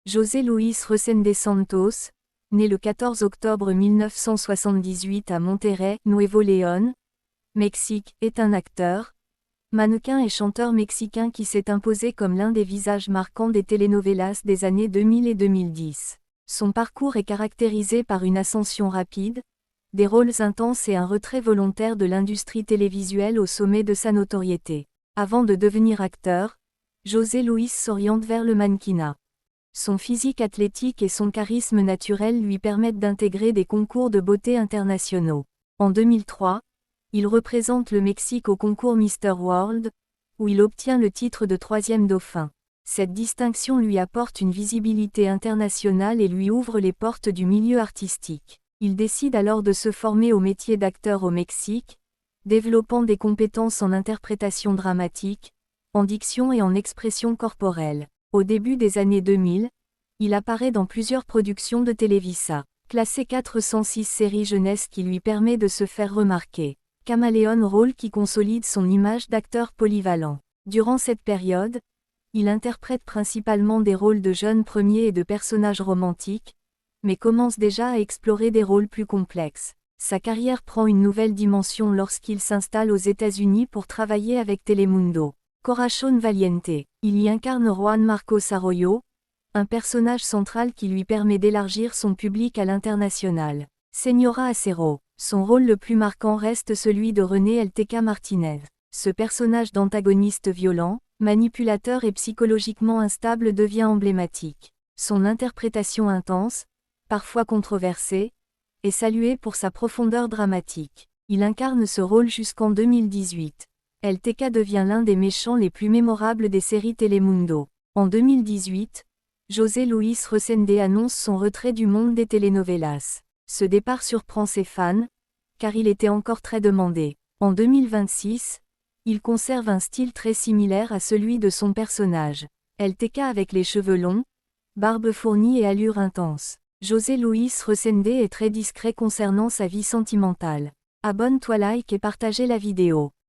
José Luis Resende Santos, né le 14 octobre 1978 à Monterrey, Nuevo León, Mexique, est un acteur, mannequin et chanteur mexicain qui s'est imposé comme l'un des visages marquants des telenovelas des années 2000 et 2010. Son parcours est caractérisé par une ascension rapide, des rôles intenses et un retrait volontaire de l'industrie télévisuelle au sommet de sa notoriété. Avant de devenir acteur, José Luis s'oriente vers le mannequinat. Son physique athlétique et son charisme naturel lui permettent d'intégrer des concours de beauté internationaux. En 2003, il représente le Mexique au concours Mister World, où il obtient le titre de 3e dauphin. Cette distinction lui apporte une visibilité internationale et lui ouvre les portes du milieu artistique. Il décide alors de se former au métier d'acteur au Mexique, développant des compétences en interprétation dramatique, en diction et en expression corporelle. Au début des années 2000, il apparaît dans plusieurs productions de Televisa, classé 406 séries jeunesse qui lui permet de se faire remarquer. Caméléon, rôle qui consolide son image d'acteur polyvalent. Durant cette période, il interprète principalement des rôles de jeunes premiers et de personnages romantiques, mais commence déjà à explorer des rôles plus complexes. Sa carrière prend une nouvelle dimension lorsqu'il s'installe aux États-Unis pour travailler avec Telemundo. Corazón Valiente, il y incarne Juan Marcos Arroyo, un personnage central qui lui permet d'élargir son public à l'international. Señora Acero, son rôle le plus marquant reste celui de René Elteca Martinez. Ce personnage d'antagoniste violent, manipulateur et psychologiquement instable devient emblématique. Son interprétation intense, parfois controversée, est saluée pour sa profondeur dramatique. Il incarne ce rôle jusqu'en 2018. Elteca devient l'un des méchants les plus mémorables des séries Telemundo. En 2018, José Luis Resende annonce son retrait du monde des telenovelas. Ce départ surprend ses fans, car il était encore très demandé. En 2026, il conserve un style très similaire à celui de son personnage. Elteca avec les cheveux longs, barbe fournie et allure intense. José Luis Resende est très discret concernant sa vie sentimentale. Abonne-toi, like et partagez la vidéo.